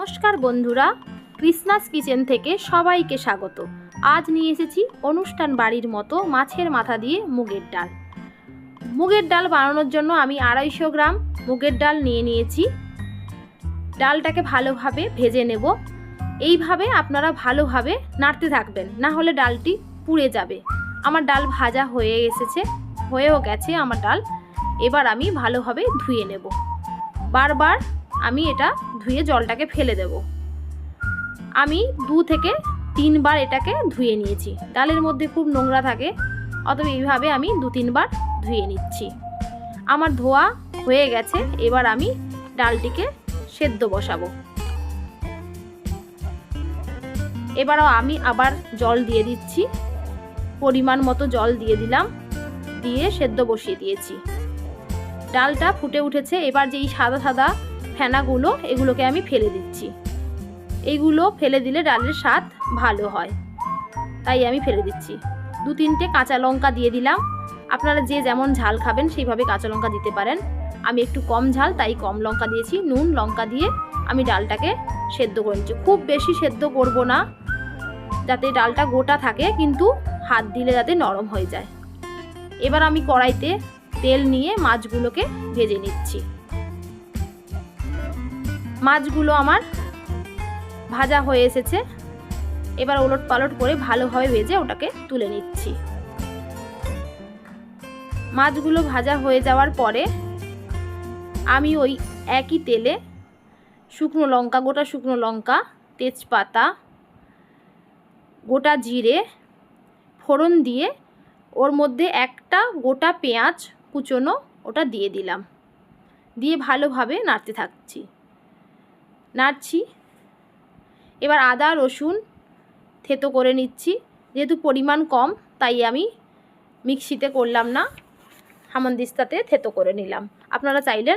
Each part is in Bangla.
নমস্কার বন্ধুরা, কৃষ্ণাস কিচেন থেকে সবাইকে স্বাগত। আজ নিয়ে এসেছি অনুষ্ঠান বাড়ির মতো মাছের মাথা দিয়ে মুগের ডাল। মুগের ডাল বানানোর জন্য আমি 250 গ্রাম মুগের ডাল নিয়েছি। ডালটাকে ভালোভাবে ভেজে নেব। এইভাবে আপনারা ভালোভাবে নাড়তে থাকবেন, না হলে ডালটি পুড়ে যাবে। আমার ডাল ভাজা হয়েও গেছে আমার ডাল। এবার আমি ভালোভাবে ধুয়ে নেব। বারবার আমি এটা ধুয়ে জলটাকে ফেলে দেব। আমি 2 থেকে 3 বার এটাকে ধুয়ে নিয়েছি। ডালের মধ্যে খুব নোংরা থাকে, অতএব এইভাবে আমি 2-3 বার ধুয়ে নিচ্ছি। আমার ধোয়া হয়ে গেছে। এবার আমি ডালটিকে সেদ্ধ বসাবো। এবারও আমি আবার জল দিয়ে দিচ্ছি। পরিমাণ মতো জল দিয়ে দিলাম, দিয়ে সেদ্ধ বসিয়ে দিয়েছি। ডালটা ফুটে উঠেছে। এবার যেই সাদা সাদা ফেনাগুলো, এগুলোকে আমি ফেলে দিচ্ছি। এইগুলো ফেলে দিলে ডালের স্বাদ ভালো হয়, তাই আমি ফেলে দিচ্ছি। 2-3টে কাঁচা লঙ্কা দিয়ে দিলাম। আপনারা যে যেমন ঝাল খাবেন সেইভাবে কাঁচা লঙ্কা দিতে পারেন। আমি একটু কম ঝাল, তাই কম লঙ্কা দিয়েছি। নুন লঙ্কা দিয়ে আমি ডালটাকে সেদ্ধ করে নিচ্ছি। খুব বেশি সেদ্ধ করব না, যাতে ডালটা গোটা থাকে, কিন্তু হাত দিলে যাতে নরম হয়ে যায়। এবার আমি কড়াইতে তেল নিয়ে মাছগুলোকে ভেজে নিচ্ছি। মাছগুলো আমার ভাজা হয়ে এসেছে। এবার ওলট পালট করে ভালোভাবে ভেজে ওটাকে তুলে নিচ্ছি। মাছগুলো ভাজা হয়ে যাওয়ার পরে আমি ওই একই তেলে গোটা শুকনো লঙ্কা, তেজপাতা, গোটা জিরে ফোড়ন দিয়ে ওর মধ্যে একটা গোটা পেঁয়াজ কুচোনো ওটা দিয়ে দিলাম। দিয়ে ভালোভাবে নাড়ছি। এবার আদা রসুন থেতো করে নিচ্ছি। যেহেতু পরিমাণ কম, তাই আমি মিক্সিতে করলাম না, হামানদিস্তাতে থেতো করে নিলাম। আপনারা চাইলে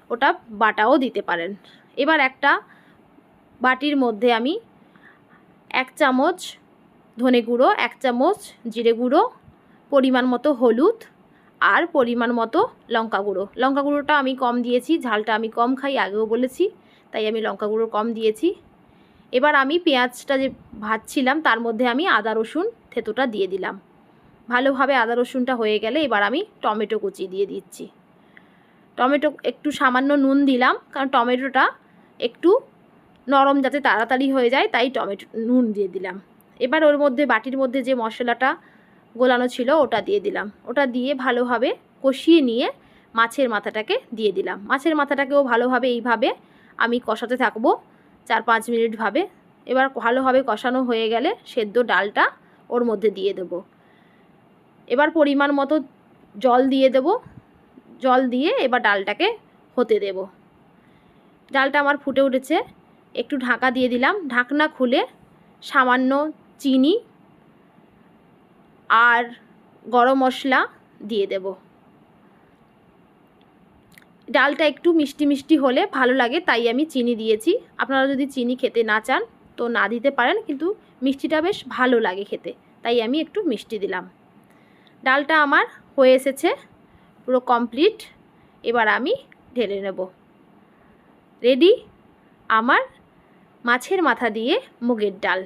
ওটা বাটাও দিতে পারেন। এবার একটা বাটির মধ্যে আমি 1 চামচ ধনে গুঁড়ো, 1 চামচ জিরে গুঁড়ো, পরিমাণ মতো হলুদ আর পরিমাণ মতো লঙ্কা গুঁড়োটা আমি কম দিয়েছি। ঝালটা আমি কম খাই, আগেও বলেছি, তাই আমি লঙ্কা গুঁড়ো কম দিয়েছি। এবার আমি পেঁয়াজটা যে ভাজছিলাম তার মধ্যে আমি আদা রসুন থেতোটা দিয়ে দিলাম। ভালোভাবে আদা রসুনটা হয়ে গেলে এবার আমি টমেটো কুচি দিয়ে দিচ্ছি। টমেটো একটু সামান্য নুন দিলাম, কারণ টমেটোটা একটু নরম যাতে তাড়াতাড়ি হয়ে যায়, তাই নুন দিয়ে দিলাম। এবার ওর মধ্যে বাটির মধ্যে যে মশলাটা গোলানো ছিল ওটা দিয়ে দিলাম। ওটা দিয়ে ভালোভাবে কষিয়ে নিয়ে মাছের মাথাটাকে দিয়ে দিলাম। মাছের মাথাটাকেও ভালোভাবে এইভাবে আমি কষাতে থাকবো 4-5 মিনিট ভাবে। এবার ভালোভাবে কষানো হয়ে গেলে সেদ্ধ ডালটা ওর মধ্যে দিয়ে দেব। এবার পরিমাণ মতো জল দিয়ে দেব। জল দিয়ে এবার ডালটাকে হতে দেব। ডালটা আমার ফুটে উঠেছে, একটু ঢাকা দিয়ে দিলাম। ঢাকনা খুলে সামান্য চিনি আর গরম মশলা দিয়ে দেব। ডালটা একটু মিষ্টি মিষ্টি হলে ভালো লাগে, তাই আমি চিনি দিয়েছি। আপনারা যদি চিনি খেতে না চান তো না দিতে পারেন, কিন্তু মিষ্টিটা বেশ ভালো লাগে খেতে, তাই আমি একটু মিষ্টি দিলাম। ডালটা আমার হয়ে এসেছে, পুরো কমপ্লিট। এবার আমি ঢেলে নেব। রেডি আমার মাছের মাথা দিয়ে মুগের ডাল।